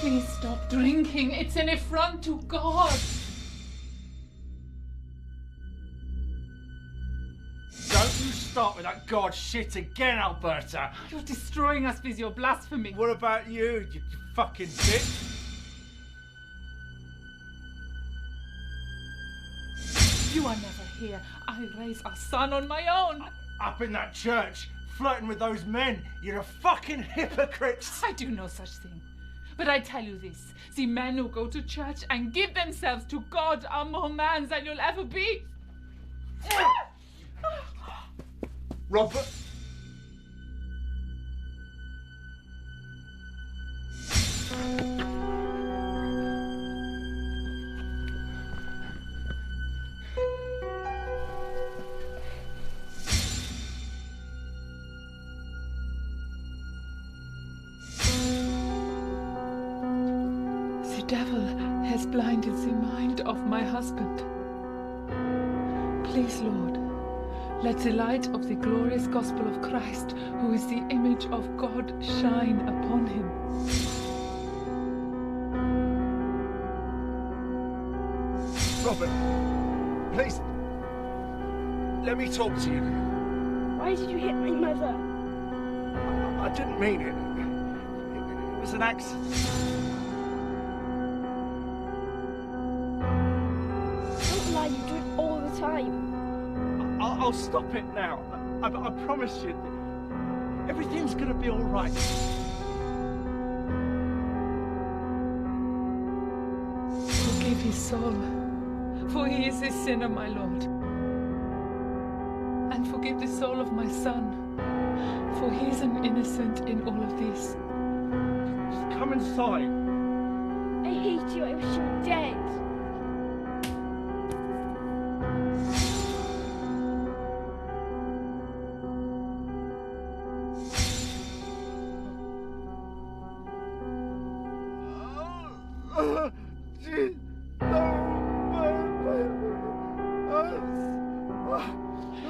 Please stop drinking. It's an affront to God. Don't you start with that God shit again, Alberta. You're destroying us with your blasphemy. What about you fucking bitch? You are never here. I raise our son on my own. Up in that church, flirting with those men. You're a fucking hypocrite. I do no such thing. But I tell you this, the men who go to church and give themselves to God are more mans than you'll ever be. Robert. The devil has blinded the mind of my husband. Please, Lord, let the light of the glorious gospel of Christ, who is the image of God, shine upon him. Robert, please, let me talk to you. Why did you hit my mother? I didn't mean it. It was an accident. Don't lie, you do it all the time. I'll stop it now. I promise you. Everything's gonna be all right. Forgive his soul, for he is a sinner, my Lord. And forgive the soul of my son, for he is an innocent in all of this. Just come inside. I hate you, I wish you were dead.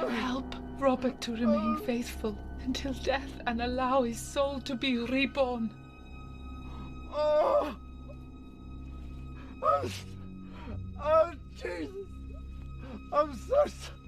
Help Robert to remain faithful until death and allow his soul to be reborn. Oh, Jesus. I'm so sorry.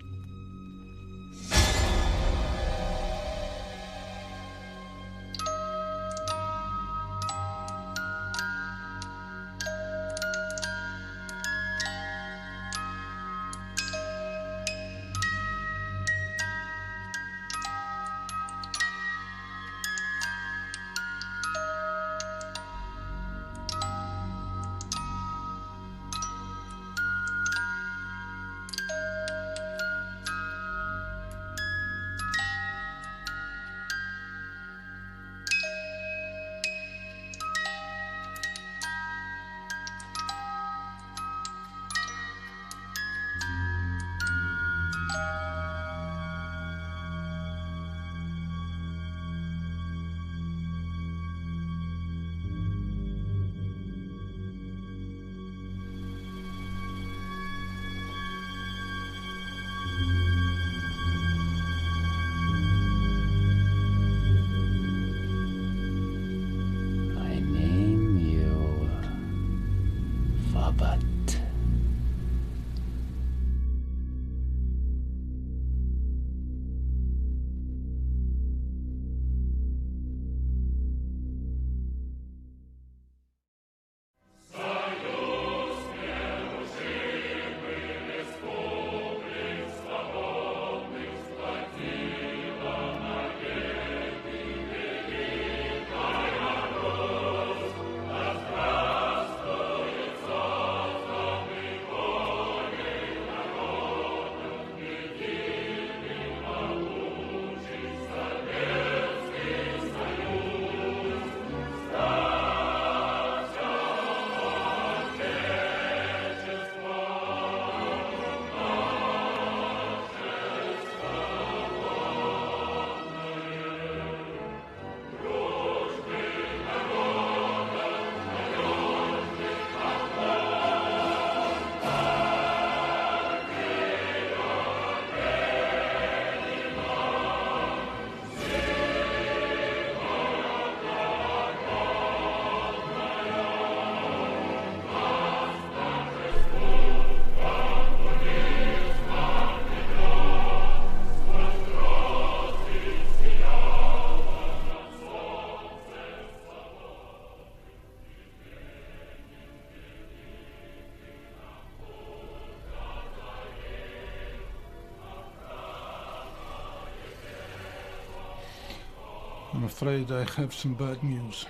I'm afraid I have some bad news.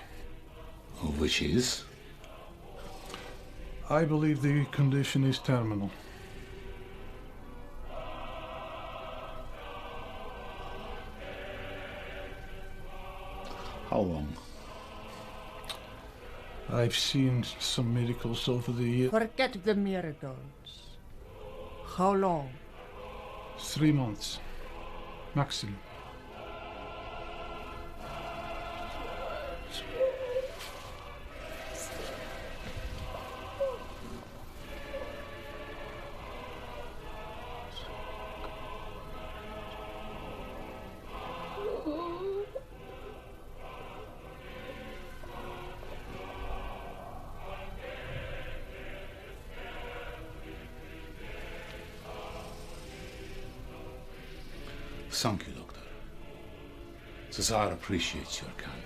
Which is? I believe the condition is terminal. How long? I've seen some miracles over the years. Forget the miracles. How long? 3 months. Maximum. Thank you, Doctor. Cesar appreciates your candor.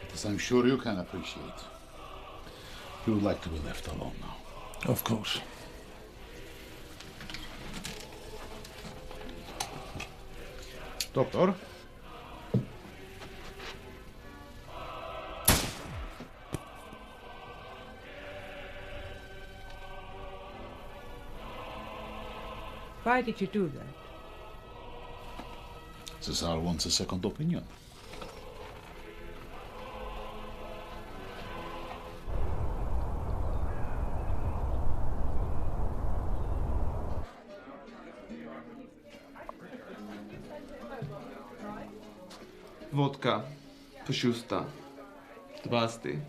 But as I'm sure you can appreciate, you would like to be left alone now. Of course. Doktor? Why did you do that? Cesar wants a second opinion. Vodka. Prosciutta. Tvasti.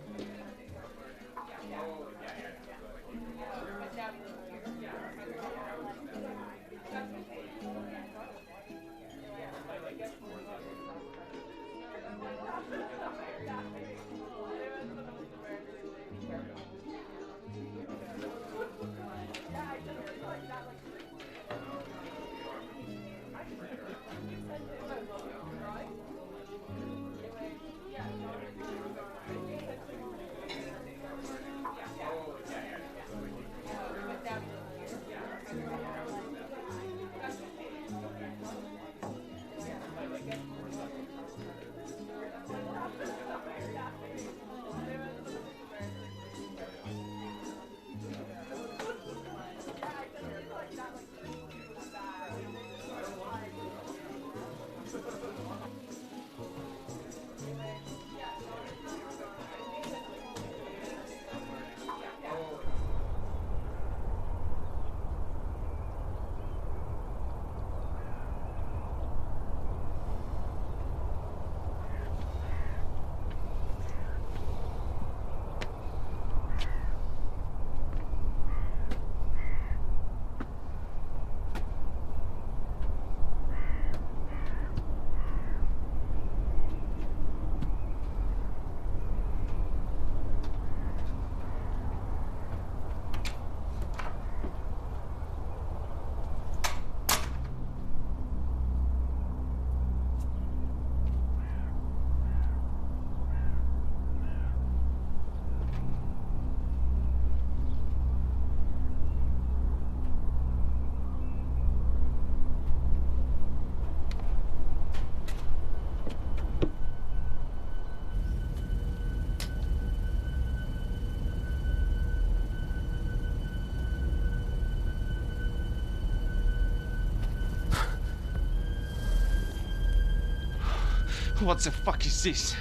What the fuck is this?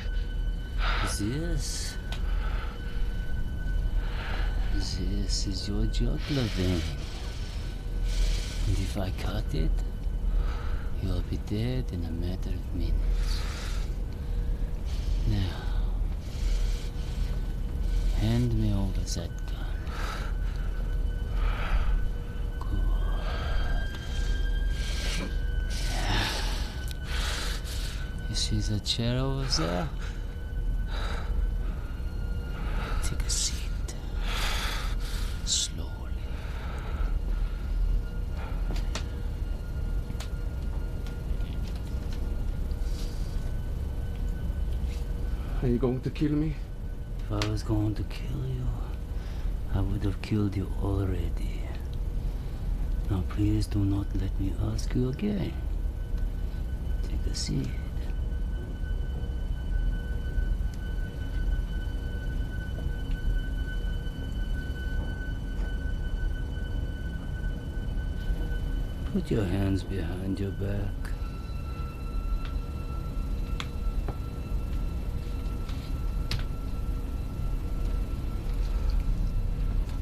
This is your jugular vein. And if I cut it, you'll be dead in a matter of minutes. Now, hand me over that gun. Good. You see that chair over there? Take a seat. Slowly. Are you going to kill me? If I was going to kill you, I would have killed you already. Now please do not let me ask you again. Take a seat. Put your hands behind your back.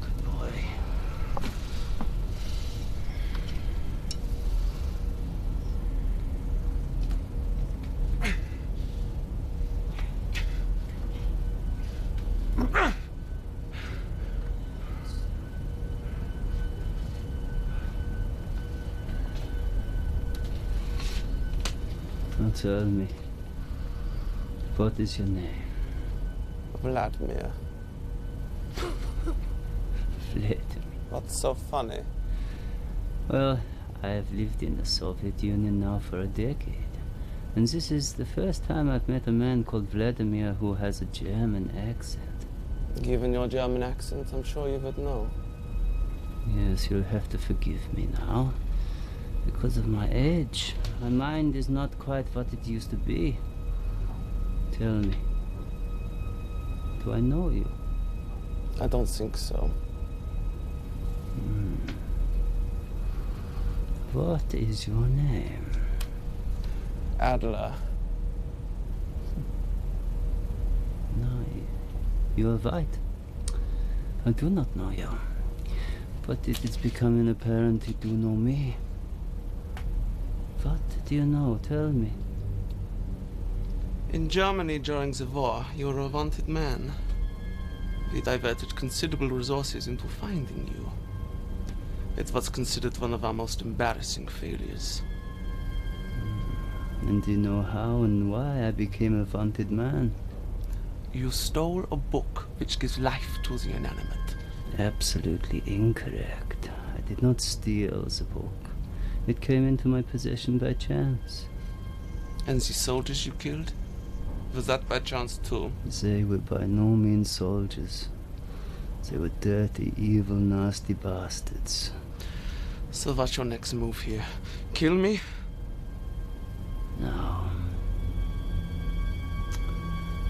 Good boy. Now tell me, what is your name? Vladimir. Vladimir. What's so funny? Well, I have lived in the Soviet Union now for a decade. And this is the first time I've met a man called Vladimir who has a German accent. Given your German accent, I'm sure you would know. Yes, you'll have to forgive me now. Because of my age, my mind is not quite what it used to be. Tell me, do I know you? I don't think so. What is your name? Adler. No, you are right. I do not know you. But it is becoming apparent you do know me. What do you know? Tell me. In Germany during the war, you were a wanted man. We diverted considerable resources into finding you. It was considered one of our most embarrassing failures. And do you know how and why I became a wanted man? You stole a book which gives life to the inanimate. Absolutely incorrect. I did not steal the book. It came into my possession by chance. And the soldiers you killed? Was that by chance too? They were by no means soldiers. They were dirty, evil, nasty bastards. So what's your next move here? Kill me? No.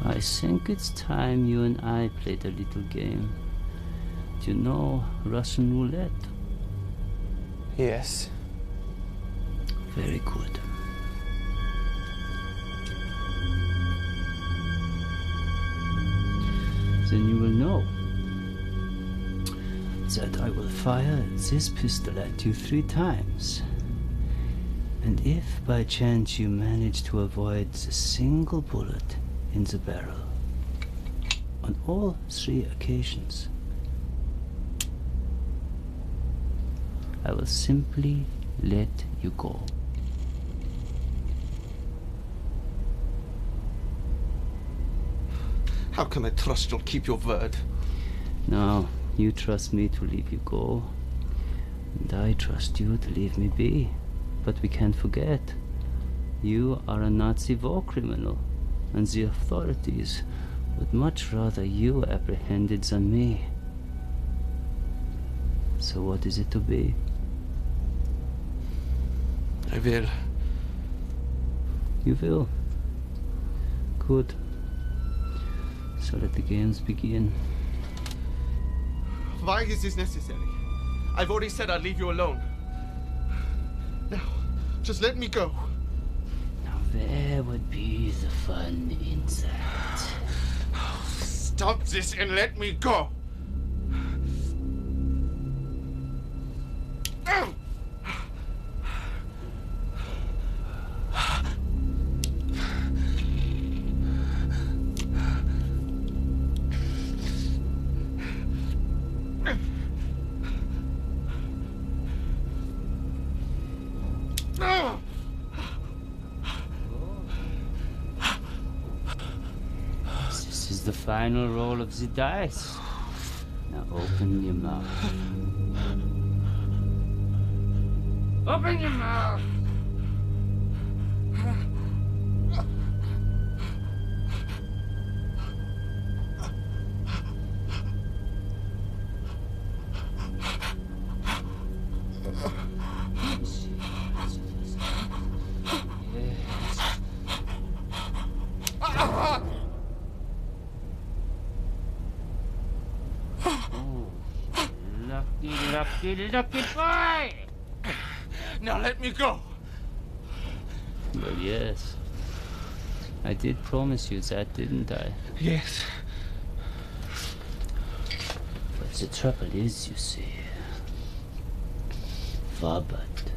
I think it's time you and I played a little game. Do you know Russian roulette? Yes. Very good. Then you will know that I will fire this pistol at you 3 times. And if by chance you manage to avoid the single bullet in the barrel, on all 3 occasions, I will simply let you go. How can I trust you'll keep your word? Now, you trust me to leave you go, and I trust you to leave me be. But we can't forget, you are a Nazi war criminal, and the authorities would much rather you apprehended than me. So what is it to be? I will. You will. Good. So let the games begin. Why is this necessary? I've already said I'd leave you alone. Now, just let me go. Now where would be the fun in that? Stop this and let me go. This is the final roll of the dice. Now open your mouth. Open your mouth! Lucky boy! Now let me go. Well, yes. I did promise you that, didn't I? Yes. But the trouble is, you see, Vabat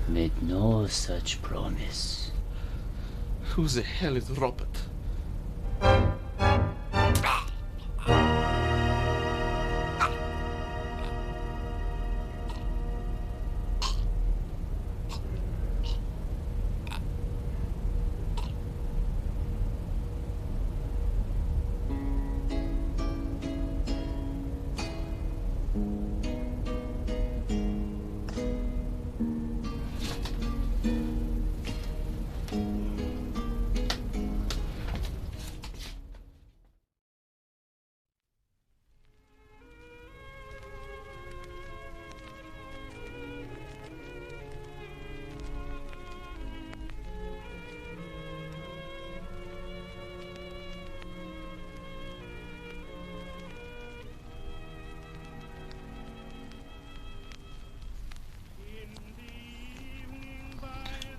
made no such promise. Who the hell is Robert?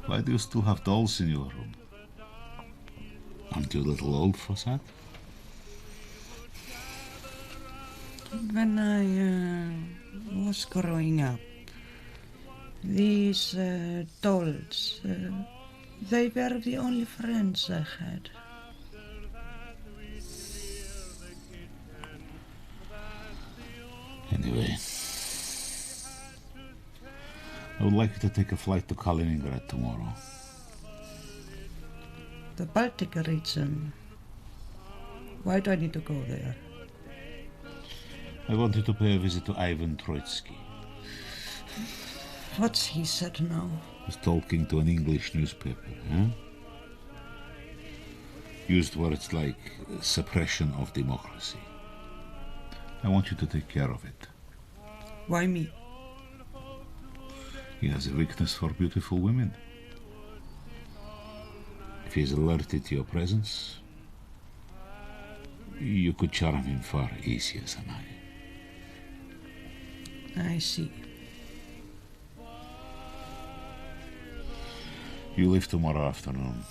Why do you still have dolls in your room? Aren't you a little old for that? When I was growing up, these dolls, they were the only friends I had. Anyway, I would like you to take a flight to Kaliningrad tomorrow. The Baltic region. Why do I need to go there? I want you to pay a visit to Ivan Troitsky. What's he said now? He's talking to an English newspaper, huh? Used words like suppression of democracy. I want you to take care of it. Why me? He has a weakness for beautiful women. If he's alerted to your presence, you could charm him far easier than I. I see. You leave tomorrow afternoon.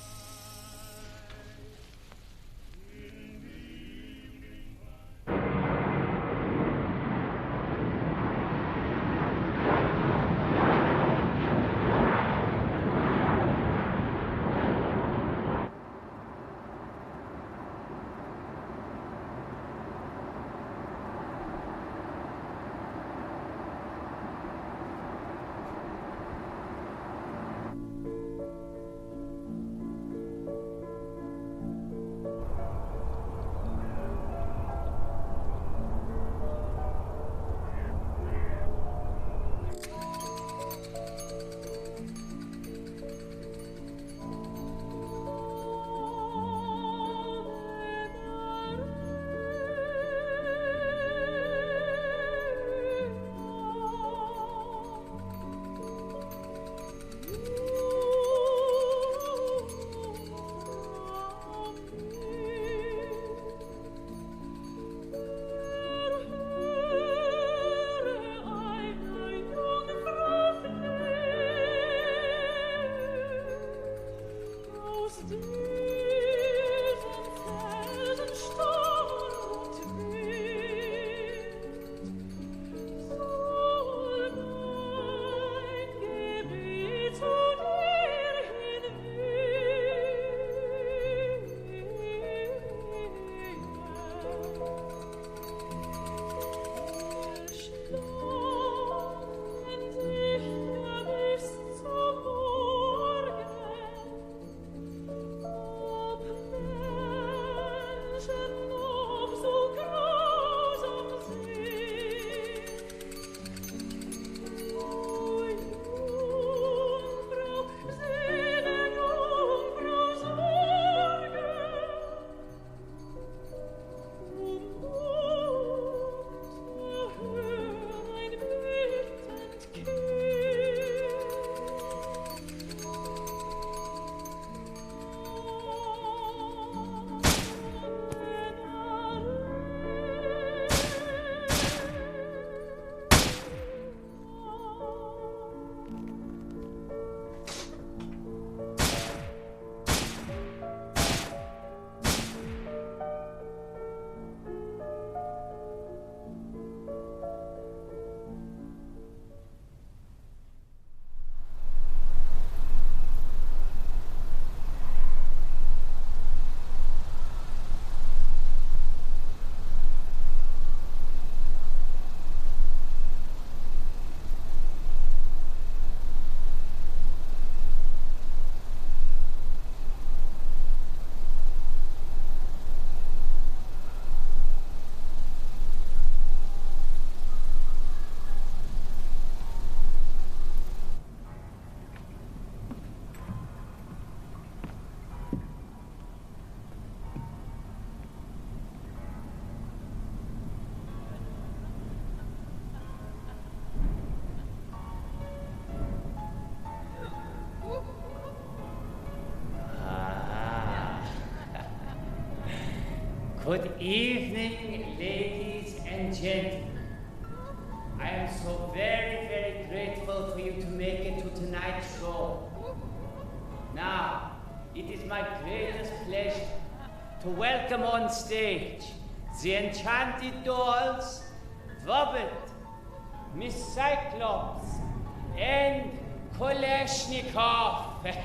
Good evening, ladies and gentlemen. I am so very, very grateful for you to make it to tonight's show. Now, it is my greatest pleasure to welcome on stage the Enchanted Dolls, Robert, Miss Cyclops, and Koleshnikov.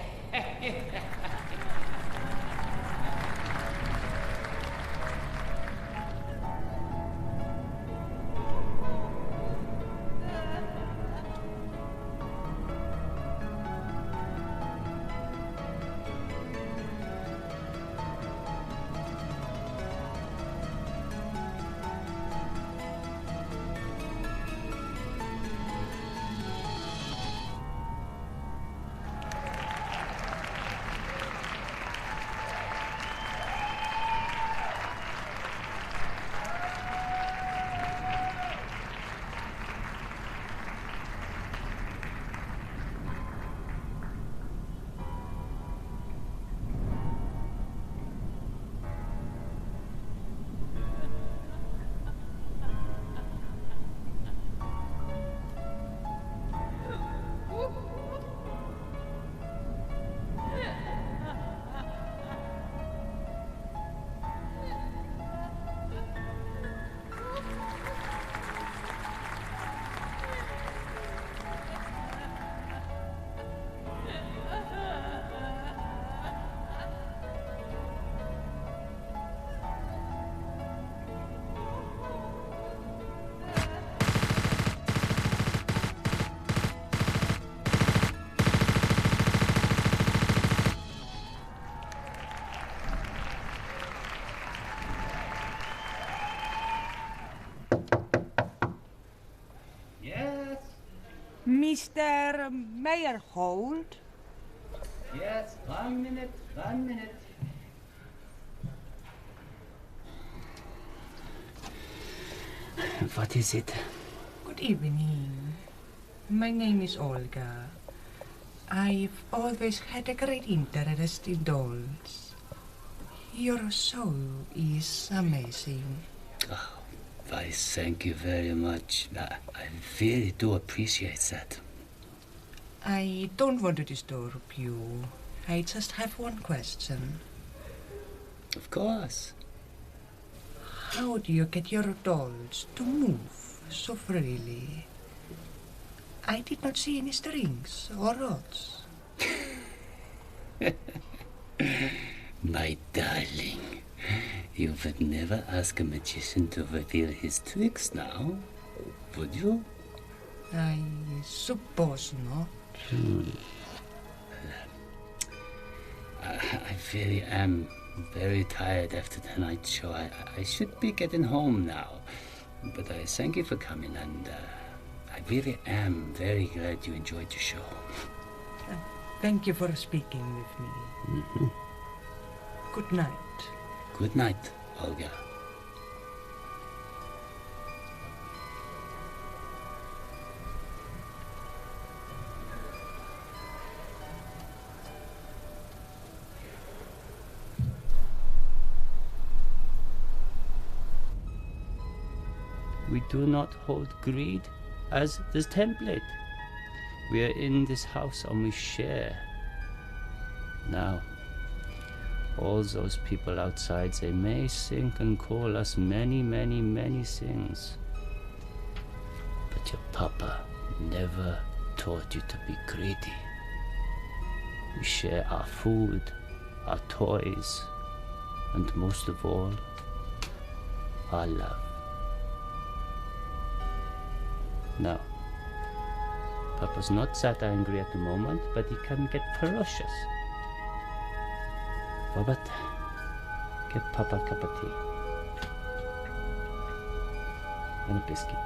Mr. Meyerhold? Yes, 1 minute, 1 minute. What is it? Good evening. My name is Olga. I've always had a great interest in dolls. Your show is amazing. Oh, why, thank you very much. I really do appreciate that. I don't want to disturb you. I just have one question. Of course. How do you get your dolls to move so freely? I did not see any strings or rods. My darling, you would never ask a magician to reveal his tricks now, would you? I suppose not. I really am very tired after tonight's show. I should be getting home now. But I thank you for coming, and I really am very glad you enjoyed your show. Thank you for speaking with me. Mm-hmm. Good night. Good night, Olga. We do not hold greed as the template. We are in this house and we share. Now, all those people outside, they may think and call us many, many, many things. But your papa never taught you to be greedy. We share our food, our toys, and most of all, our love. Now, Papa's not that angry at the moment, but he can get ferocious. Robert, give Papa a cup of tea. And a biscuit.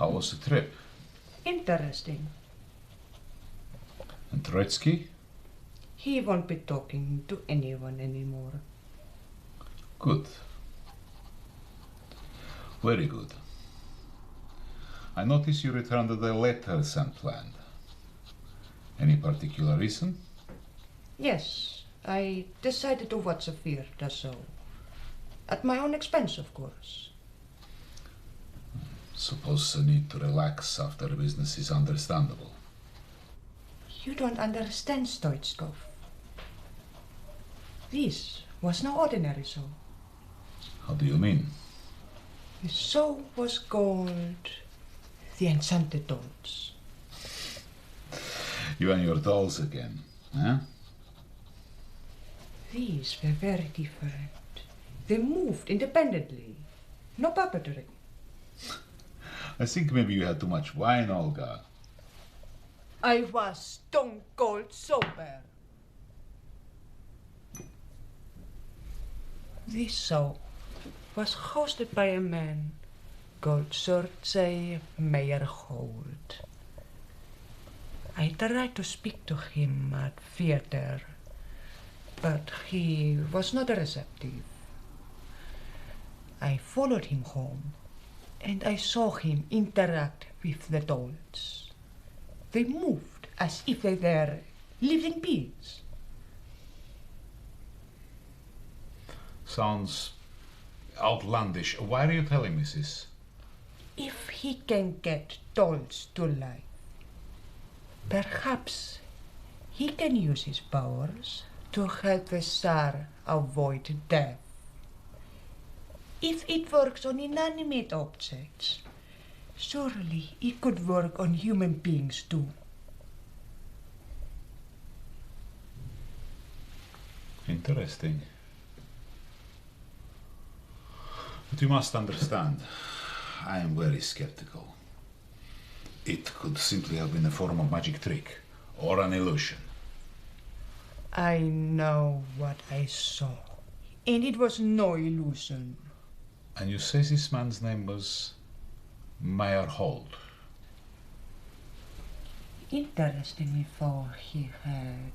How was the trip? Interesting. And Troitsky? He won't be talking to anyone anymore. Good. Very good. I notice you returned the letters unplanned. Any particular reason? Yes, I decided to watch a theater show. At my own expense, of course. Suppose the need to relax after business is understandable. You don't understand, Stoichkov. This was no ordinary show. How do you mean? The show was called The Enchanted Dolls. You and your dolls again, huh? These were very different. They moved independently. No puppetry. I think maybe you had too much wine, Olga. I was stone cold sober. This show was hosted by a man called Sergei Meyerhold. I tried to speak to him at theater, but he was not receptive. I followed him home, and I saw him interact with the dolls. They moved as if they were living beings. Sounds outlandish. Why are you telling me this? If he can get dolls to life, perhaps he can use his powers to help the Tsar avoid death. If it works on inanimate objects, surely it could work on human beings too. Interesting. But you must understand, I am very skeptical. It could simply have been a form of magic trick or an illusion. I know what I saw, and it was no illusion. And you say this man's name was Meyerhold? Interestingly, for he had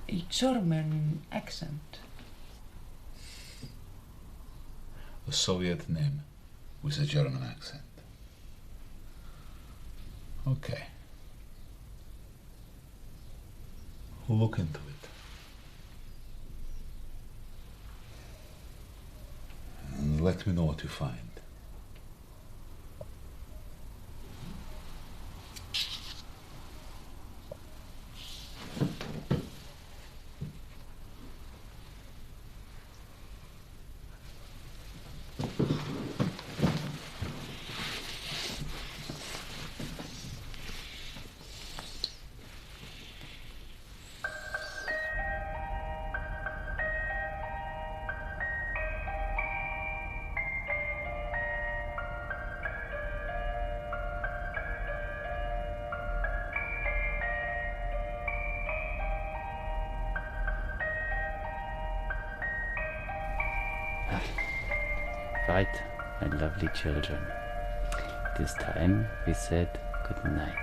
a German accent. A Soviet name with a German accent. Okay. We'll look into it. And let me know what you find. Right, my lovely children. This time we said good night.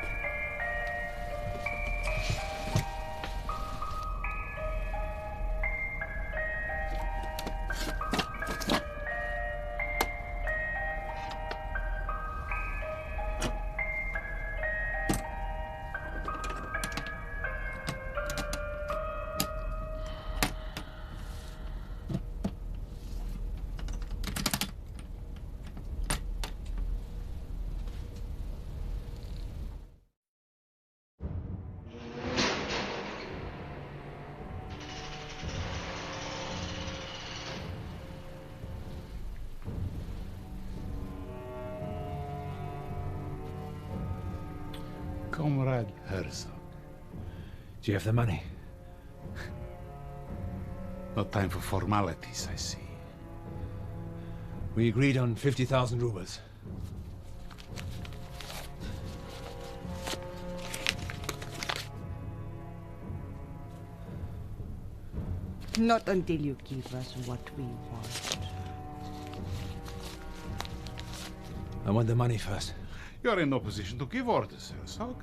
Comrade Herzog. Do you have the money? No time for formalities, I see. We agreed on 50,000 rubles. Not until you give us what we want. I want the money first. You're in no position to give orders, Herzog.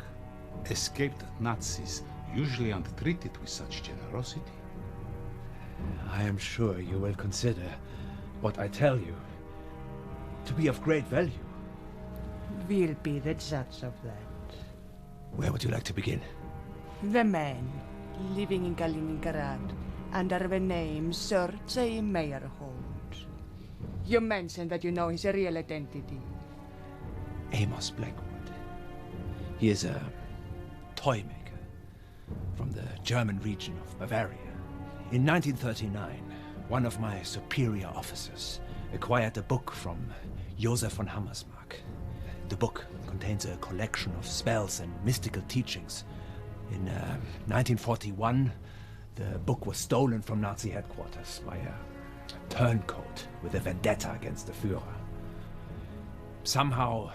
Escaped Nazis usually aren't treated with such generosity. I am sure you will consider what I tell you to be of great value. We'll be the judge of that. Where would you like to begin? The man living in Kaliningrad under the name Sergei Meyerhold. You mentioned that you know his real identity. Amos Blackwood. He is a toy maker from the German region of Bavaria. In 1939, one of my superior officers acquired a book from Josef von Hammersmark. The book contains a collection of spells and mystical teachings. In 1941, the book was stolen from Nazi headquarters by a turncoat with a vendetta against the Führer. Somehow,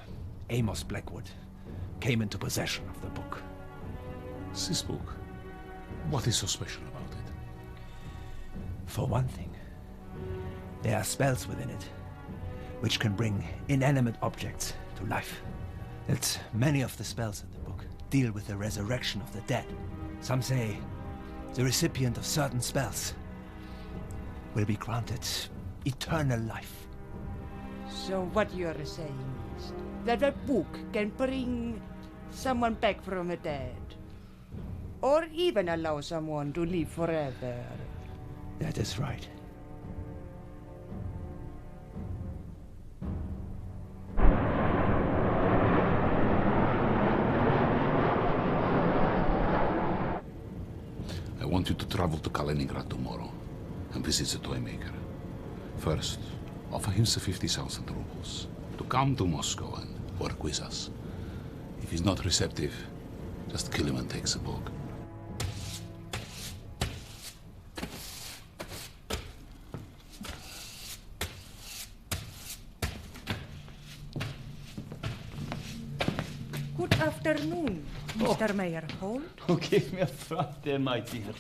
Amos Blackwood came into possession of the book. This book? What is so special about it? For one thing, there are spells within it which can bring inanimate objects to life. That many of the spells in the book deal with the resurrection of the dead. Some say the recipient of certain spells will be granted eternal life. So what you're saying is that a book can bring someone back from the dead, or even allow someone to live forever. That is right. I want you to travel to Kaliningrad tomorrow and visit the toy maker. First, offer him the 50,000 rubles to come to Moscow and work with us. If he's not receptive, just kill him and take the book. Good afternoon, Mr. Meyerhold. Oh, give me a fright there, my dear.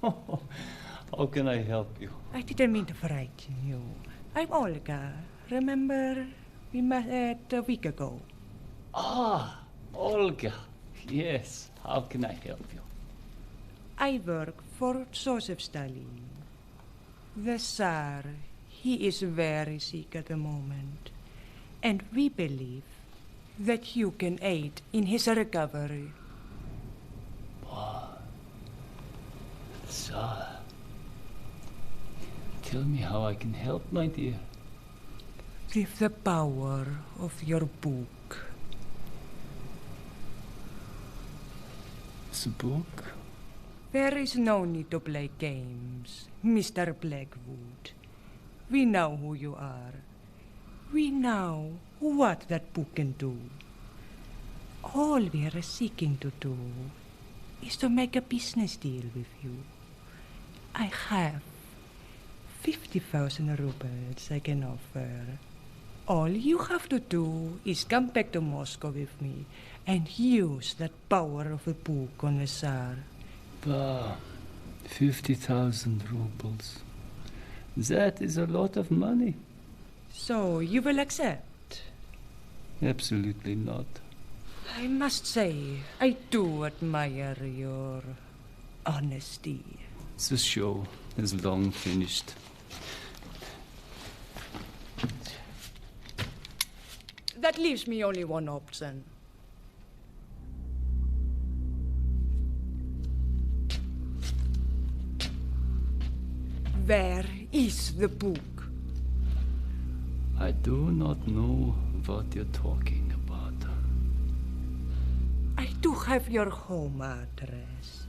How can I help you? I didn't mean to frighten you. I'm Olga. Remember, we met a week ago. Ah, Olga. Yes, how can I help you? I work for Joseph Stalin. The Tsar, he is very sick at the moment. And we believe that you can aid in his recovery. What? Tsar. Tell me how I can help, my dear. With the power of your book. The book? There is no need to play games, Mr. Blackwood. We know who you are. We know what that book can do. All we are seeking to do is to make a business deal with you. I have 50,000 rubles I can offer. All you have to do is come back to Moscow with me and use that power of the book on the Tsar. Bah, 50,000 rubles. That is a lot of money. So you will accept? Absolutely not. I must say, I do admire your honesty. The show is long finished. That leaves me only one option. Where is the book? I do not know what you're talking about. I do have your home address.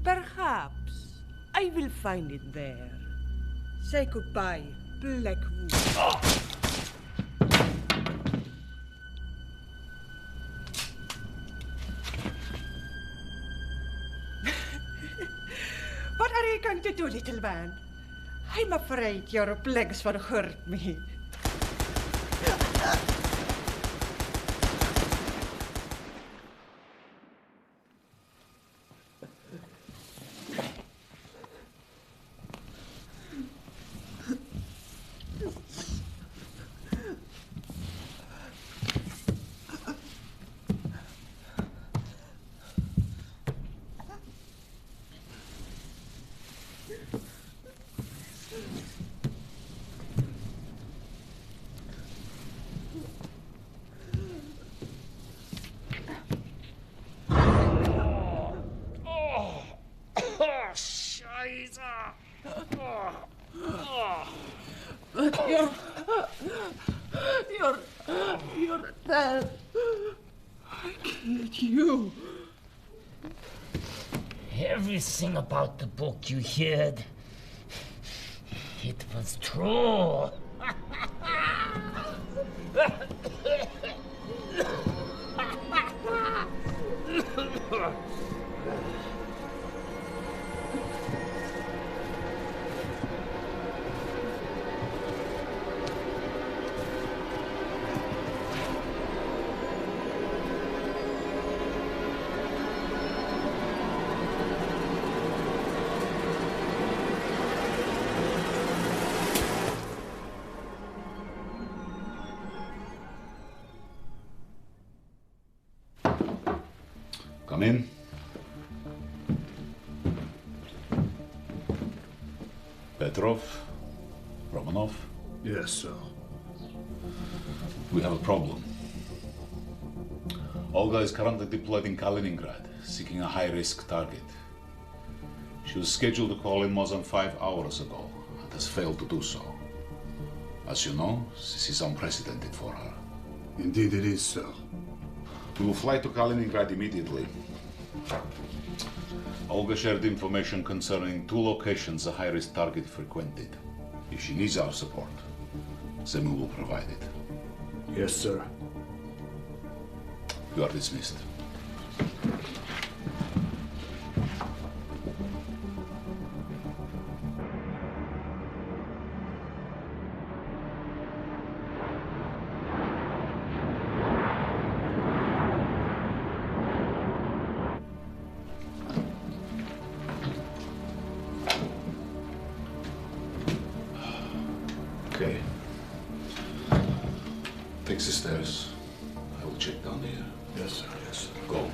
Perhaps I will find it there. Say goodbye, Blackwood. What are you going to do, little man? I'm afraid your legs will hurt me. You're dead. I killed you. Everything about the book you heard, it was true. Come in. Petrov? Romanov? Yes, sir. We have a problem. Olga is currently deployed in Kaliningrad, seeking a high-risk target. She was scheduled to call in more than 5 hours ago, and has failed to do so. As you know, this is unprecedented for her. Indeed it is, sir. We will fly to Kaliningrad immediately. Olga shared information concerning 2 locations a high-risk target frequented. If she needs our support, then we will provide it. Yes, sir. You are dismissed. Okay. Take the stairs. I will check down here. Yes, sir. Yes, sir. Go.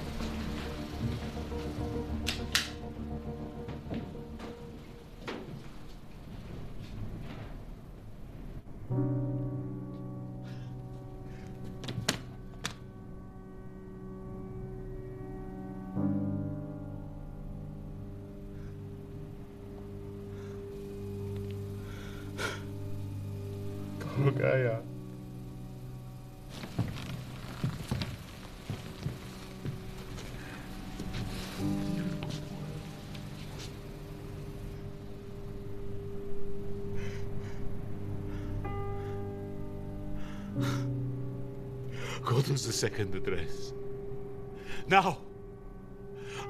Olga. Go to the second address. Now!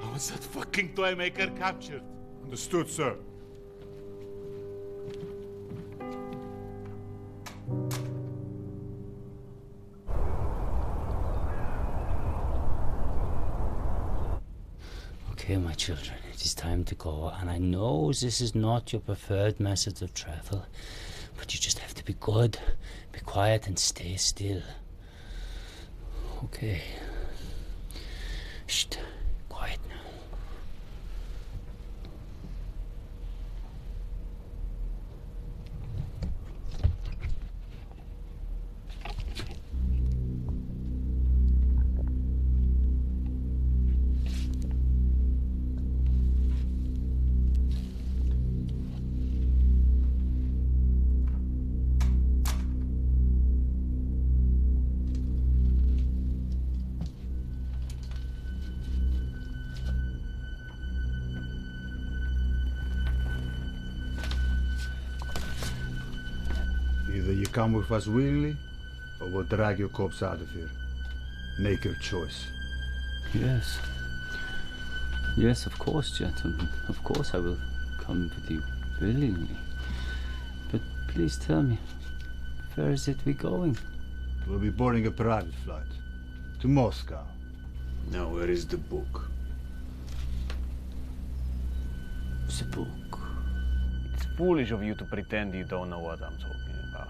I want that fucking toy maker captured. Understood, sir. Okay, my children, it is time to go, and I know this is not your preferred method of travel, but you just have to be good, be quiet, and stay still. Okay. Shh, quiet now. Either you come with us willingly, or we'll drag your corpse out of here. Make your choice. Yes. Yes, of course, gentlemen. Of course I will come with you willingly. But please tell me, where is it we going? We'll be boarding a private flight. To Moscow. Now, where is the book? The book. It's foolish of you to pretend you don't know what I'm talking about.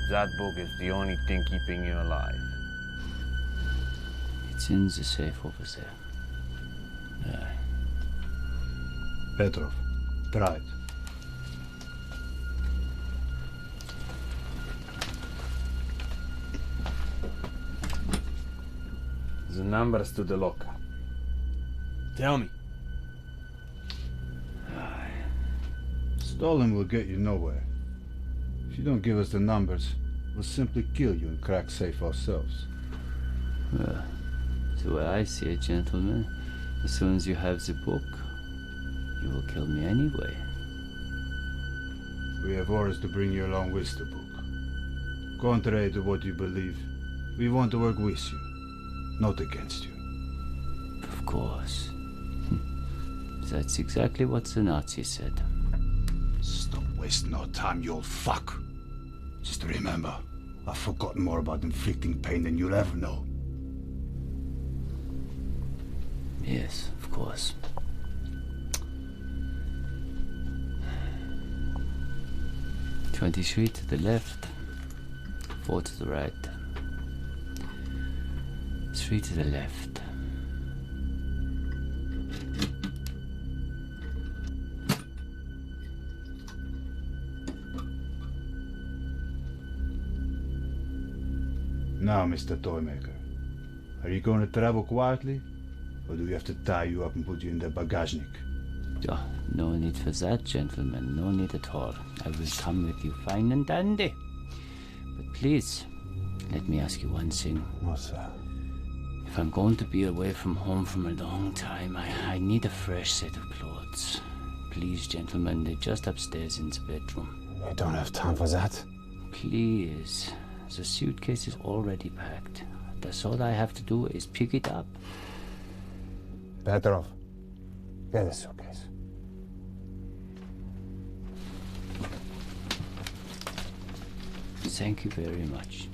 That book is the only thing keeping you alive. It's in the safe over there. Aye. Petrov, try it. The numbers to the locker. Tell me. Stolen will get you nowhere. If you don't give us the numbers, we'll simply kill you and crack safe ourselves. Well, the way I see it, gentlemen, as soon as you have the book, you will kill me anyway. We have orders to bring you along with the book. Contrary to what you believe, we want to work with you, not against you. Of course. That's exactly what the Nazis said. Stop wasting our time, you old fuck. Just remember, I've forgotten more about inflicting pain than you'll ever know. Yes, of course. "23 to the left, 4 to the right, 3 to the left." Now, Mr. Toymaker, are you going to travel quietly, or do we have to tie you up and put you in the bagajnik? Oh, no need for that, gentlemen. No need at all. I will come with you fine and dandy. But please, let me ask you one thing. What's that? If I'm going to be away from home from a long time, I need a fresh set of clothes. Please, gentlemen, they're just upstairs in the bedroom. You don't have time for that. Please. The suitcase is already packed. That's all I have to do is pick it up. Petrov, get a suitcase. Thank you very much.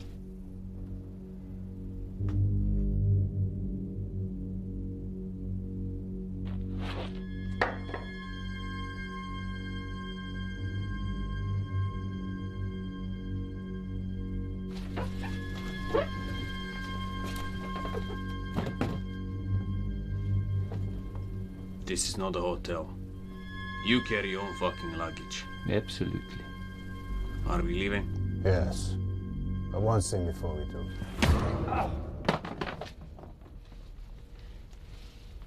This is not a hotel. You carry your own fucking luggage. Absolutely. Are we leaving? Yes. But one thing before we do.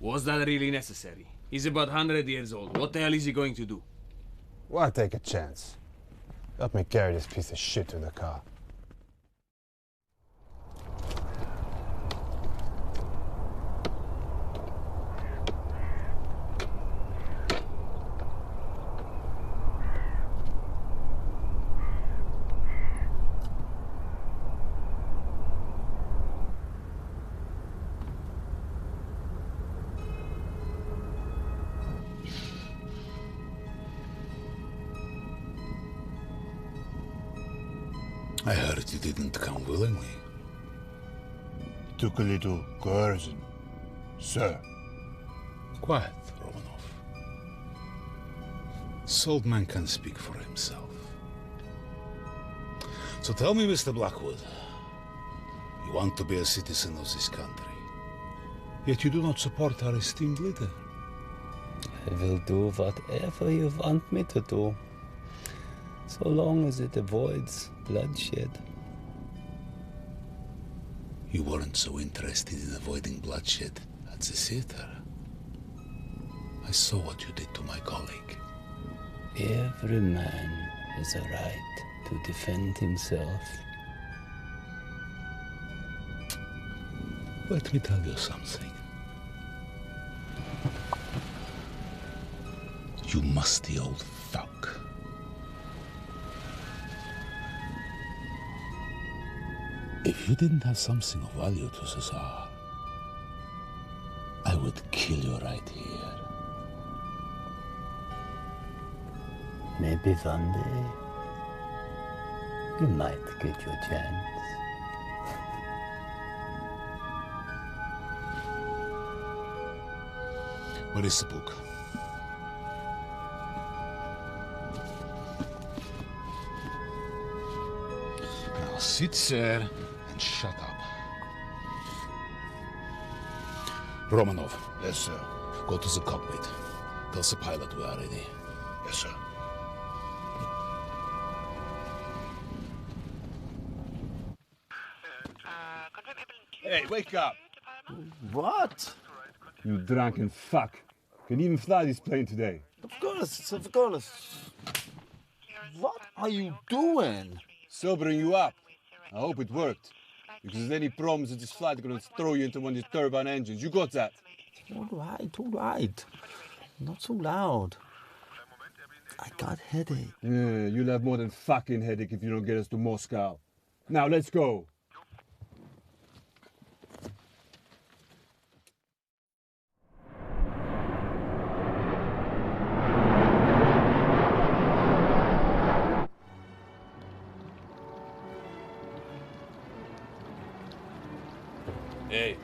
Was that really necessary? He's about 100 years old. What the hell is he going to do? Why take a chance? Let me carry this piece of shit to the car. I heard you didn't come willingly. It took a little coercion, sir. Quiet, Romanov. This old man can speak for himself. So tell me, Mr. Blackwood, you want to be a citizen of this country, yet you do not support our esteemed leader. I will do whatever you want me to do, so long as it avoids bloodshed. You weren't so interested in avoiding bloodshed at the theater. I saw what you did to my colleague. Every man has a right to defend himself. Let me tell you something. You musty old fuck. If you didn't have something of value to Cesar, I would kill you right here. Maybe one day you might get your chance. Where is the book? Now sit there and shut up. Romanov. Yes, sir. Go to the cockpit. Tell the pilot we are ready. Yes, sir. Hey, wake up! What? You drunken fuck. Can even fly this plane today. Of course, of course. What? are you doing? Sobering you up. I hope it worked. Because there's any problems with this flight, they're gonna throw you into one of these turbine engines. You got that? All right. Not so loud. I got headache. Yeah, you'll have more than fucking headache if you don't get us to Moscow. Now, let's go. Hey.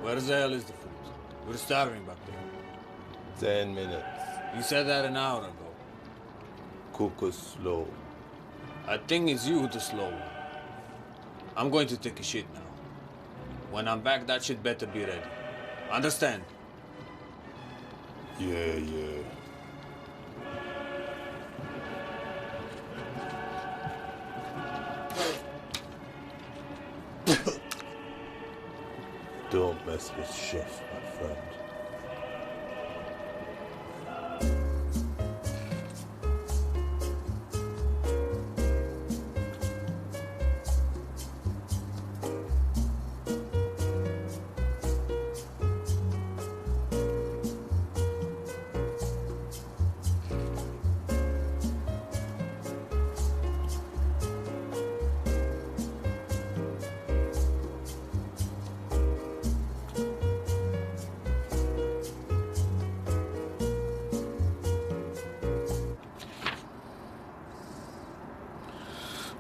Where the hell is the food? We're starving back there. 10 minutes. You said that an hour ago. Cook us slow. I think it's you the slow one. I'm going to take a shit now. When I'm back, that shit better be ready. Understand? Yeah. Don't mess with Chef, my friend.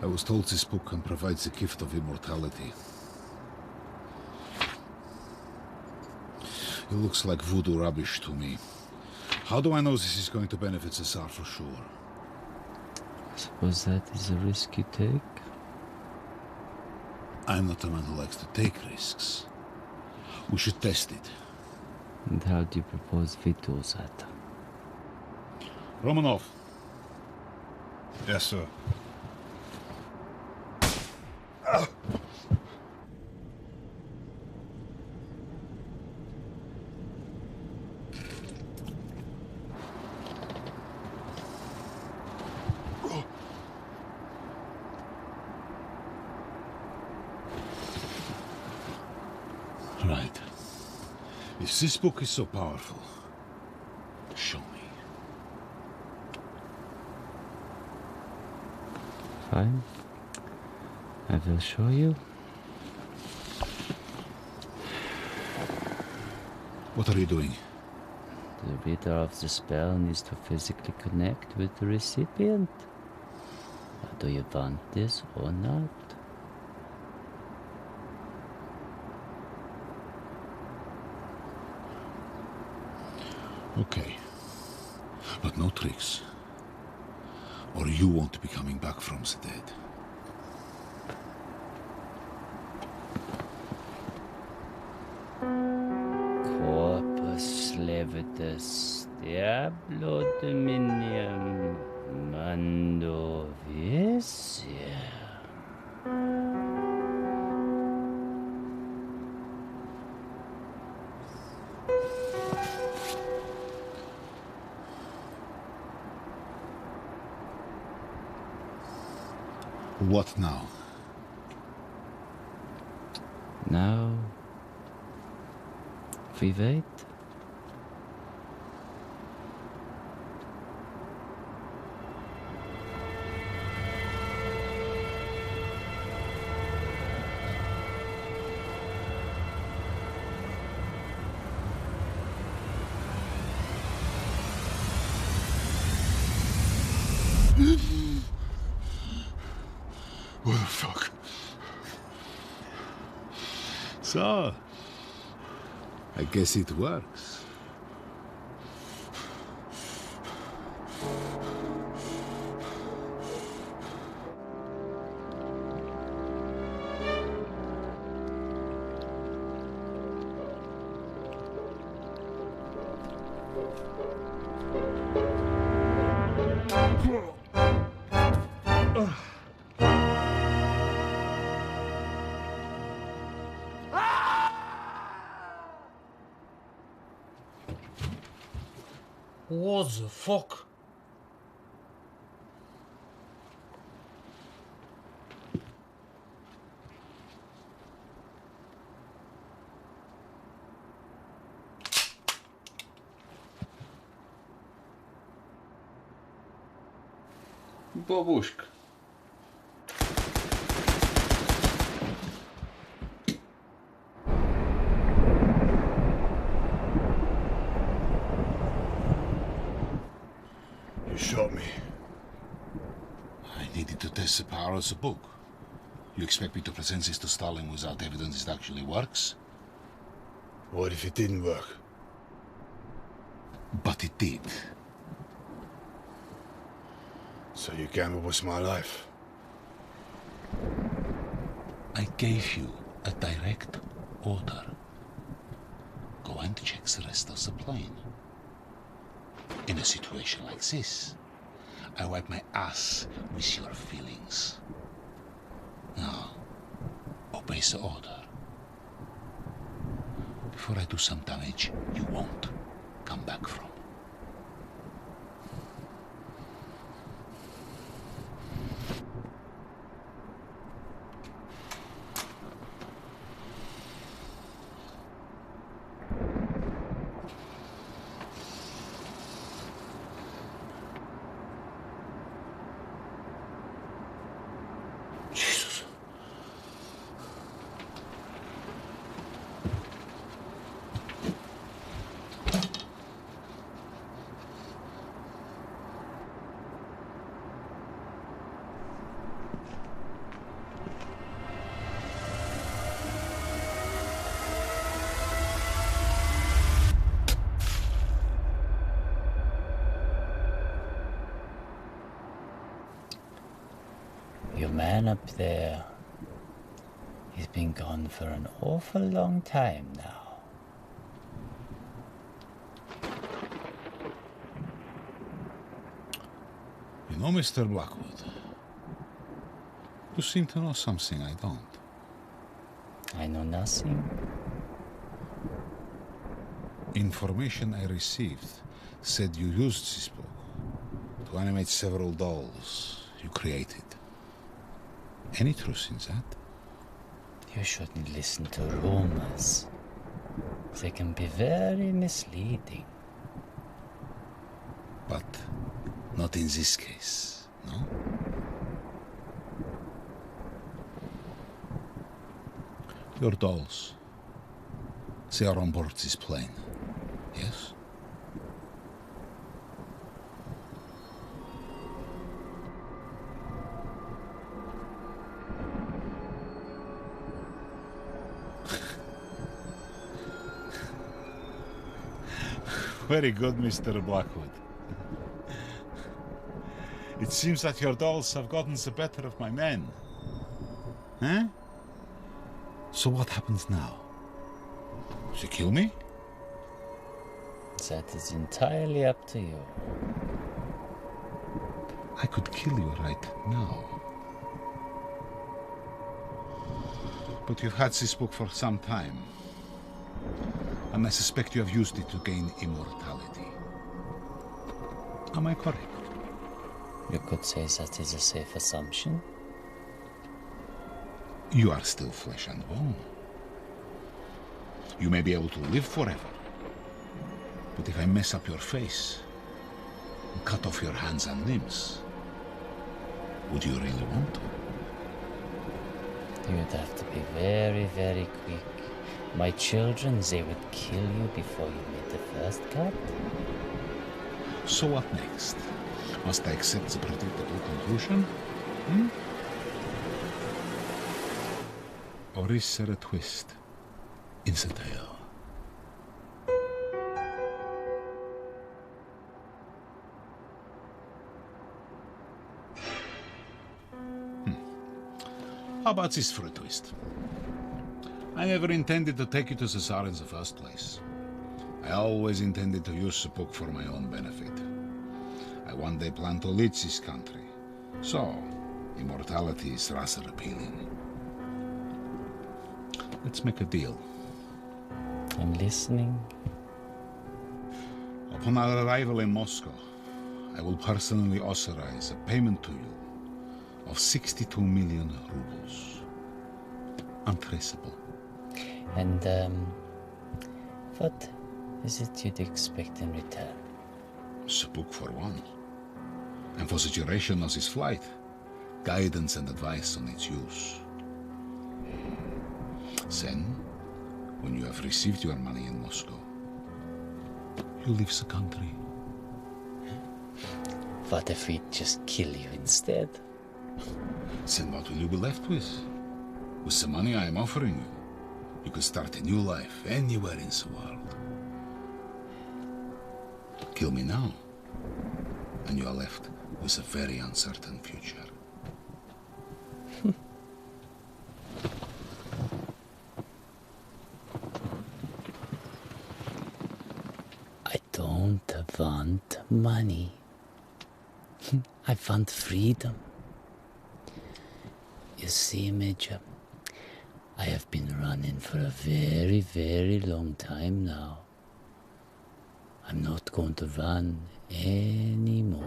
I was told this book can provide the gift of immortality. It looks like voodoo rubbish to me. How do I know this is going to benefit the Tsar for sure? I suppose that is a risk you take. I'm not a man who likes to take risks. We should test it. And how do you propose we do that? Romanov. Yes, sir. Right. If this book is so powerful, show me. Fine. I will show you. What are you doing? The reader of the spell needs to physically connect with the recipient. Do you want this or not? Okay. But no tricks. Or you won't be coming back from the dead. Corpus levitas Diablo Dominium Mando Vicia. What now? Now we wait. What the fuck? So, I guess it works. What the fuck? Babushka. You shot me. I needed to test the power of the book. You expect me to present this to Stalin without evidence it actually works? What if it didn't work? But it did. So you gambled with my life? I gave you a direct order. Go and check the rest of the plane. In a situation like this, I wipe my ass with your feelings. Now, obey the order. Before I do some damage you won't come back from. Jesus. Your man up there, he's been gone for an awful long time now. You know, Mr. Blackwood, you seem to know something I don't. I know nothing. Information I received said you used this book to animate several dolls you created. Any truth in that? You shouldn't listen to rumors. They can be very misleading. But not in this case, no? Your dolls, they are on board this plane, yes? Very good, Mr. Blackwood. It seems that your dolls have gotten the better of my men. Huh? So what happens now? They kill me? That is entirely up to you. I could kill you right now. But you've had this book for some time. And I suspect you have used it to gain immortality. Am I correct? You could say that is a safe assumption. You are still flesh and bone. You may be able to live forever. But if I mess up your face, and cut off your hands and limbs, would you really want to? You'd have to be very, very quick. My children, they would kill you before you made the first cut. So what next? Must I accept the predictable conclusion? Hmm? Or is there a twist in the tale? How about this for a twist? I never intended to take you to the Tsar in the first place. I always intended to use the book for my own benefit. I one day plan to lead this country. So, immortality is rather appealing. Let's make a deal. I'm listening. Upon our arrival in Moscow, I will personally authorize a payment to you of 62 million rubles. Untraceable. And, what is it you'd expect in return? The book for one. A and for the duration of this flight, guidance and advice on its use. Then, when you have received your money in Moscow, you leave the country. What if we just kill you instead? Then what will you be left with? With the money I am offering you, you can start a new life anywhere in the world. Kill me now, and you are left with a very uncertain future. I don't want money. I want freedom. You see, Major, I have been running for a very, very long time now. I'm not going to run anymore.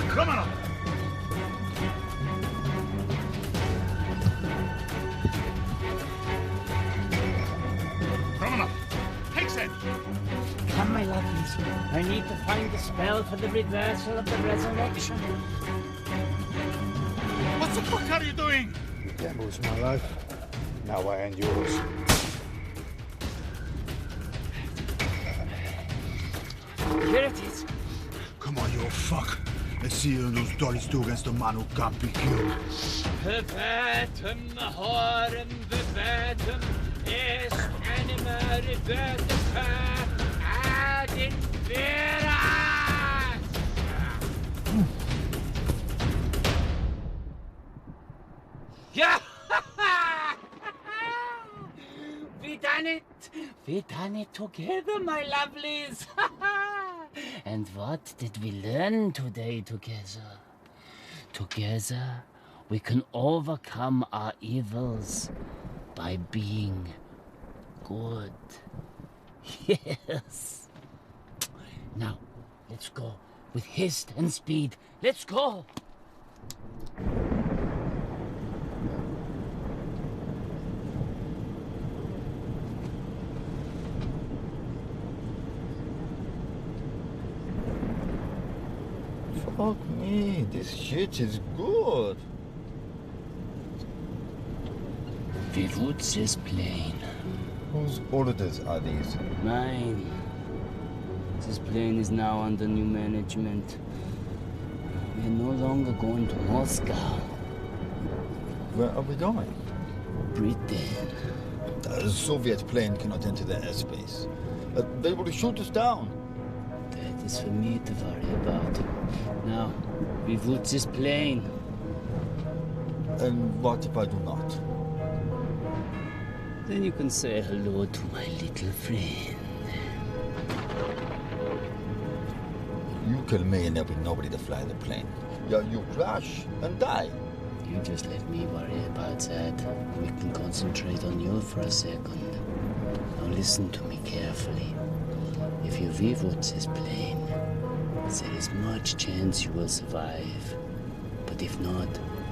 Come on! Come on. Takes it. Come, my lovelies. I need to find the spell for the reversal of the resurrection. What the fuck are you doing? You gambled with my life. Now I end yours. Here it is. Come on, you fuck. Let's see you and those dollies do against a man who can't be killed. Bewatem, horem, bewatem, est anima revertifer ad inferas. Yeah! We done it! We done it together, my lovelies! And what did we learn today together? Together, we can overcome our evils by being good. Yes. Now, let's go with haste and speed. Let's go! Fuck me, this shit is good. The routes is plain. Whose orders are these? Mine. This plane is now under new management. We are no longer going to Moscow. Where are we going? Britain. A Soviet plane cannot enter the airspace. They will shoot us down. That is for me to worry about. Now, we route this plane. And what if I do not? Then you can say hello to my little friend. You kill me and there will be nobody to fly the plane. Yeah, you crash and die. You just let me worry about that. We can concentrate on you for a second. Now listen to me carefully. If you reroute this plane, there is much chance you will survive. But if not,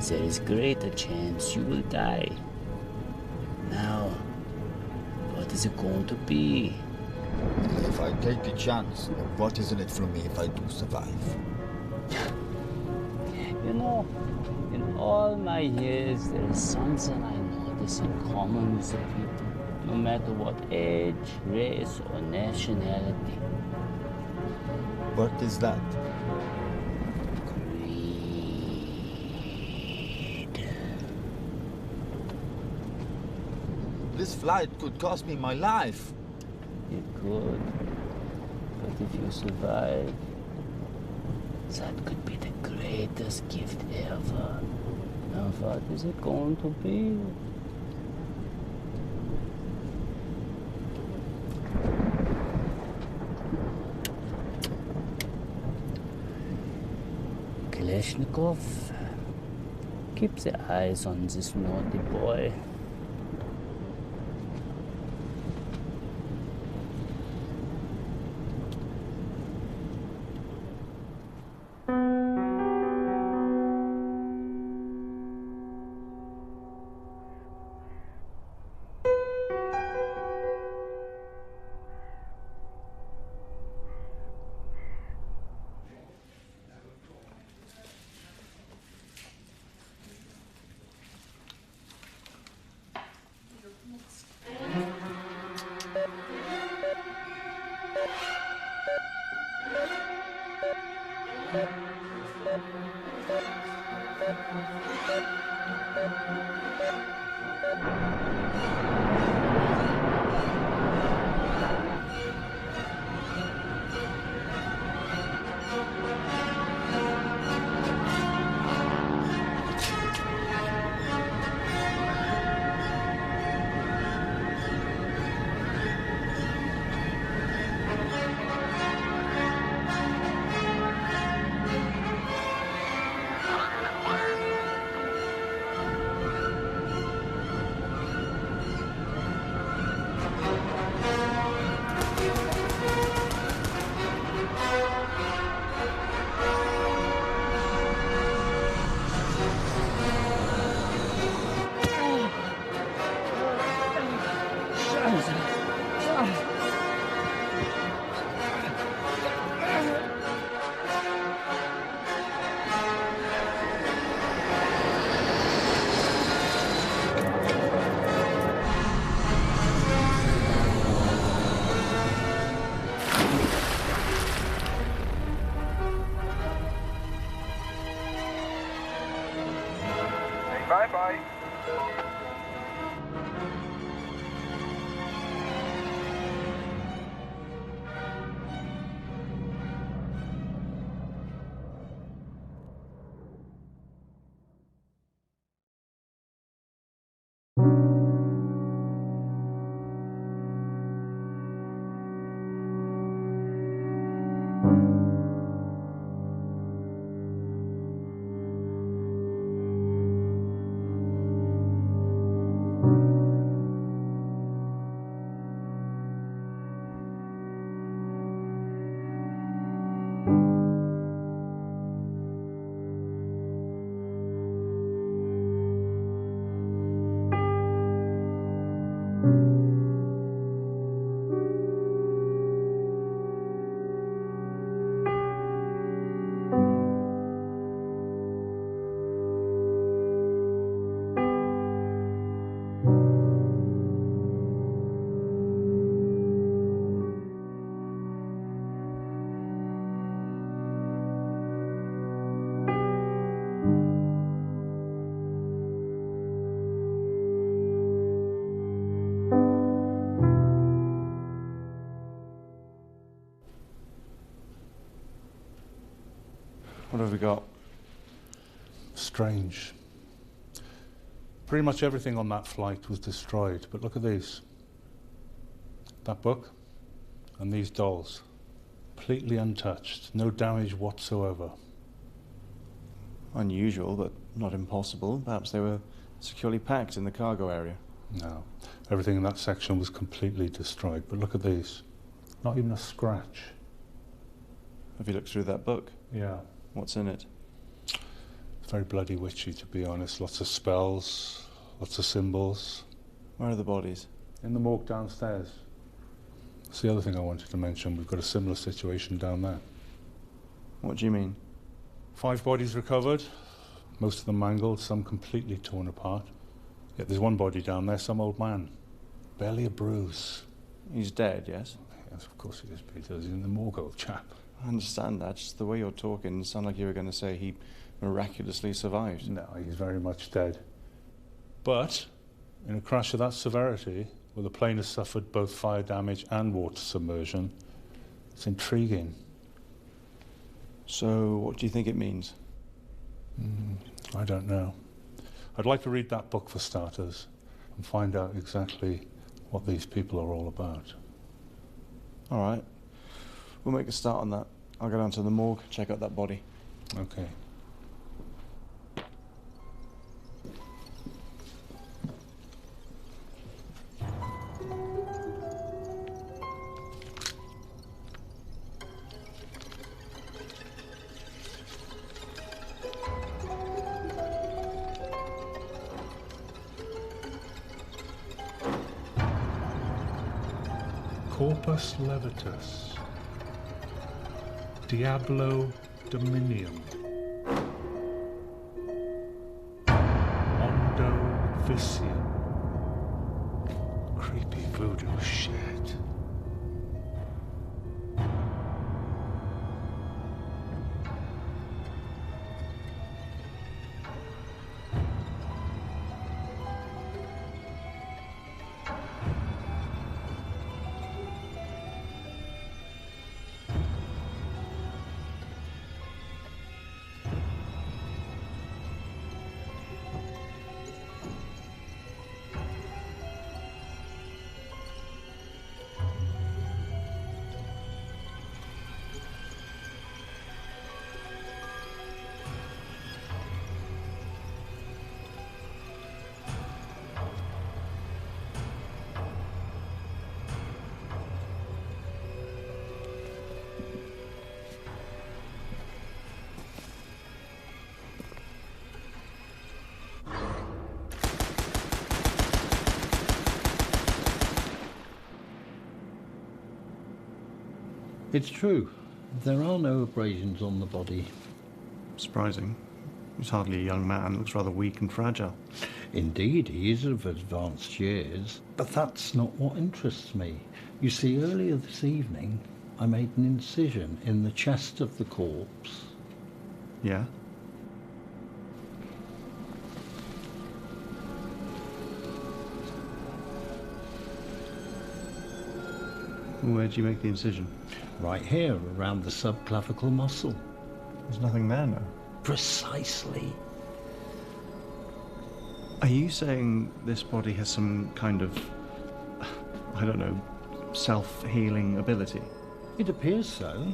there is greater chance you will die. Now, what is it going to be? If I take a chance, what is in it for me if I do survive? You know, in all my years, there is something I notice in common with the people, no matter what age, race, or nationality. What is that? Greed. This flight could cost me my life. It could. But if you survive, that could be the greatest gift ever. Now what is it going to be? Kalashnikov, keep the eyes on this naughty boy. Bye-bye. What have we got? Strange. Pretty much everything on that flight was destroyed, but look at these. That book and these dolls. Completely untouched, no damage whatsoever. Unusual, but not impossible. Perhaps they were securely packed in the cargo area. No. Everything in that section was completely destroyed, but look at these. Not even a scratch. Have you looked through that book? Yeah. What's in it? It's very bloody witchy, to be honest. Lots of spells, lots of symbols. Where are the bodies? In the morgue downstairs. That's the other thing I wanted to mention. We've got a similar situation down there. What do you mean? 5 bodies recovered, most of them mangled, some completely torn apart. Yet there's one body down there, some old man. Barely a bruise. He's dead, yes? Yes, of course he is, Peter. He's in the morgue, old chap. I understand that. Just the way you're talking, it sounded like you were going to say he miraculously survived. No, he's very much dead. But, in a crash of that severity, where the plane has suffered both fire damage and water submersion, it's intriguing. So, what do you think it means? I don't know. I'd like to read that book for starters, and find out exactly what these people are all about. All right. We'll make a start on that. I'll go down to the morgue, check out that body. Okay. Corpus levitus. Diablo Dominium. Mondo Vicium. Creepy voodoo shit. It's true. There are no abrasions on the body. Surprising. He's hardly a young man, looks rather weak and fragile. Indeed, he is of advanced years, but that's not what interests me. You see, earlier this evening, I made an incision in the chest of the corpse. Yeah? Where did you make the incision? Right here, around the subclavicle muscle. There's nothing there now. Precisely. Are you saying this body has some kind of, I don't know, self-healing ability? It appears so.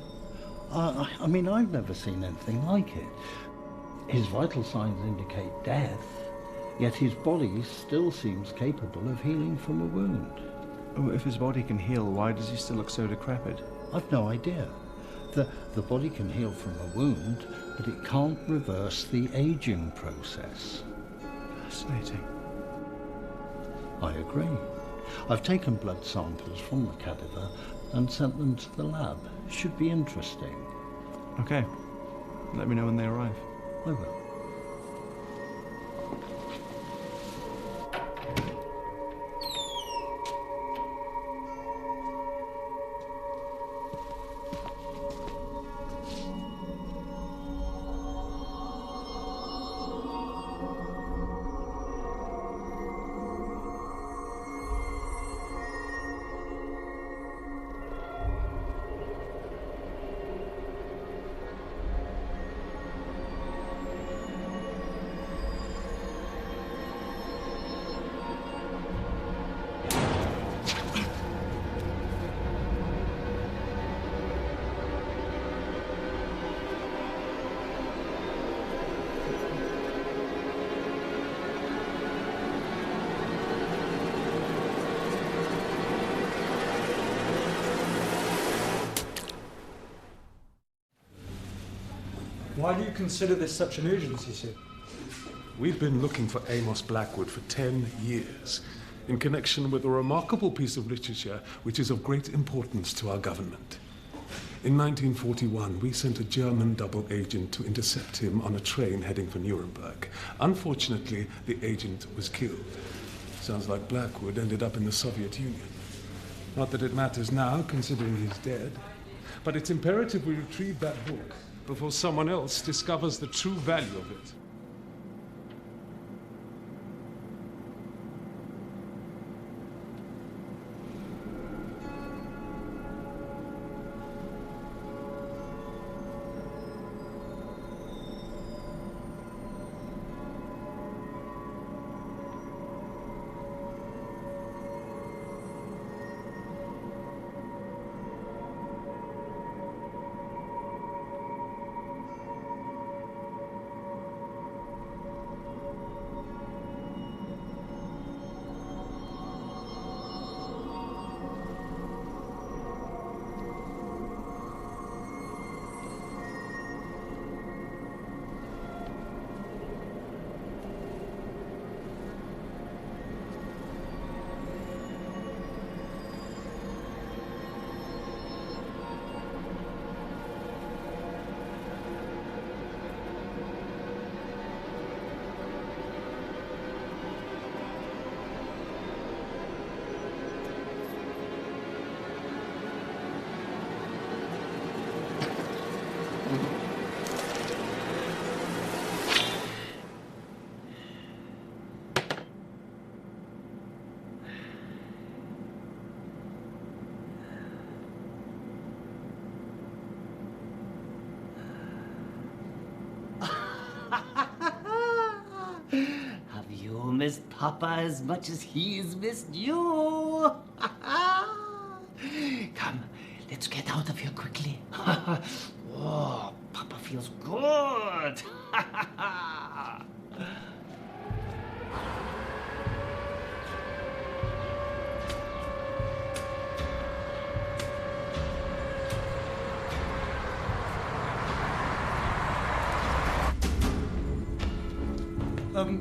I mean, I've never seen anything like it. His vital signs indicate death, yet his body still seems capable of healing from a wound. Oh, if his body can heal, why does he still look so decrepit? I've no idea. The body can heal from a wound, but it can't reverse the aging process. Fascinating. I agree. I've taken blood samples from the cadaver and sent them to the lab. Should be interesting. Okay. Let me know when they arrive. I will. Why do you consider this such an urgency, sir? We've been looking for Amos Blackwood for 10 years, in connection with a remarkable piece of literature which is of great importance to our government. In 1941, we sent a German double agent to intercept him on a train heading for Nuremberg. Unfortunately, the agent was killed. Sounds like Blackwood ended up in the Soviet Union. Not that it matters now, considering he's dead, but it's imperative we retrieve that book before someone else discovers the true value of it. Have you missed Papa as much as he's missed you? Come, let's get out of here quickly. Oh, Papa feels good.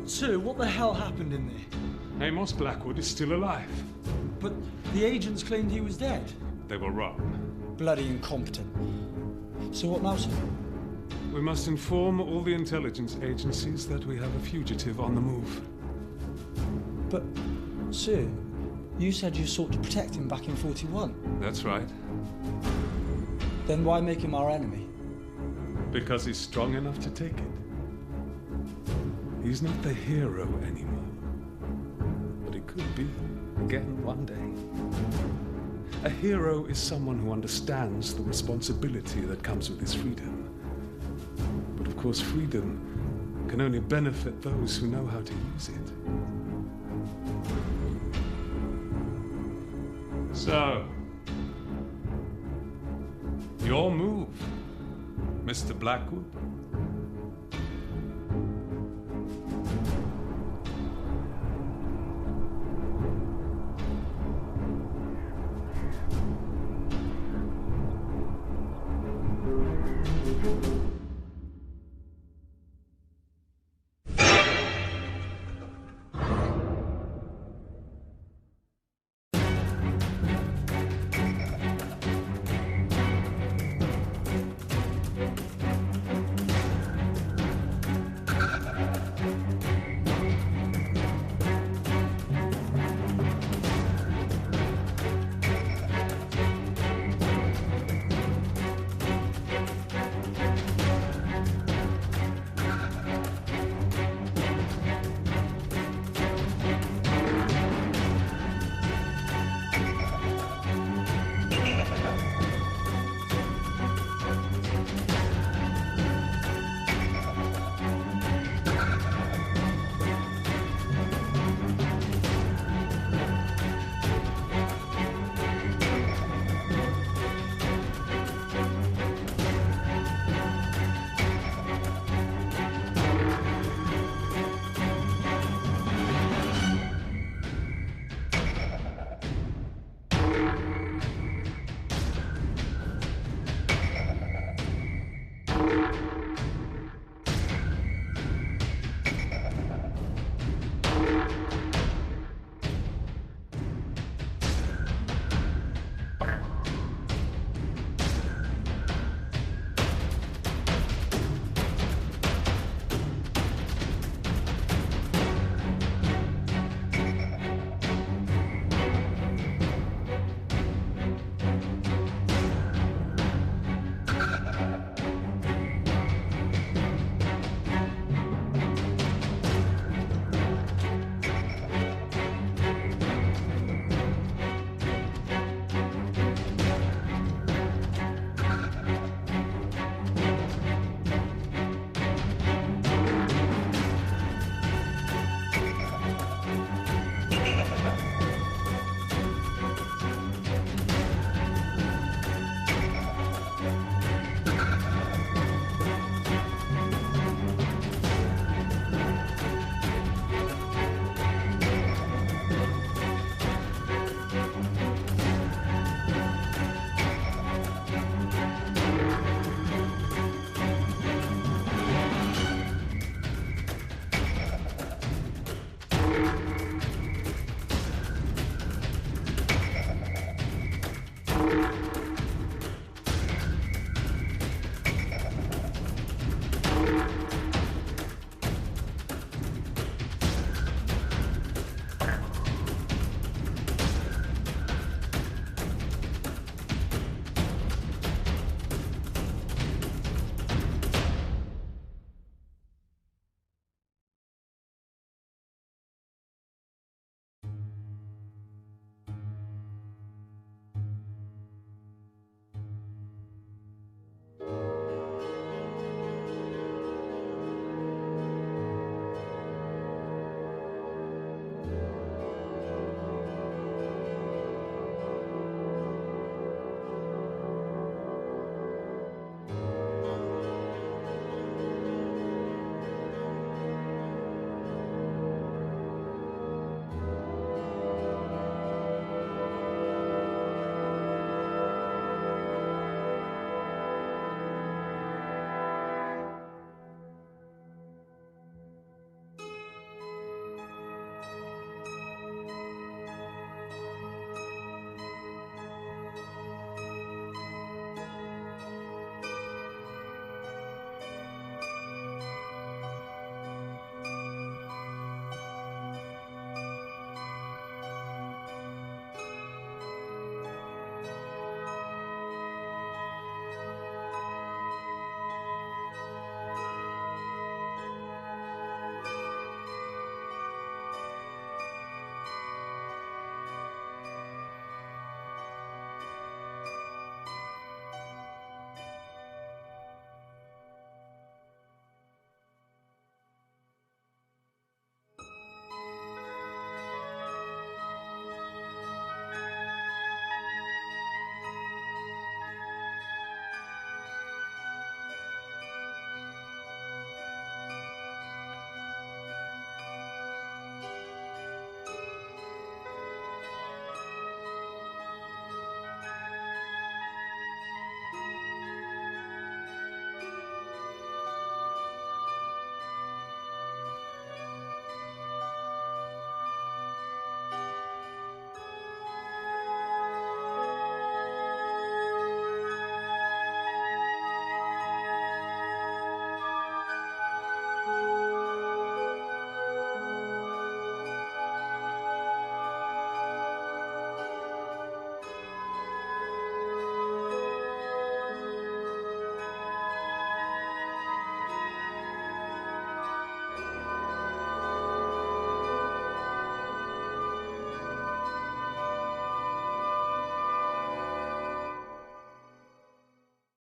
Sir, what the hell happened in there? Amos Blackwood is still alive. But the agents claimed he was dead. They were wrong. Bloody incompetent. So what now, sir? We must inform all the intelligence agencies that we have a fugitive on the move. But, sir, you said you sought to protect him back in 41. That's right. Then why make him our enemy? Because he's strong enough to take it. He's not the hero anymore. But he could be, again, one day. A hero is someone who understands the responsibility that comes with his freedom. But of course, freedom can only benefit those who know how to use it. So, your move, Mr. Blackwood.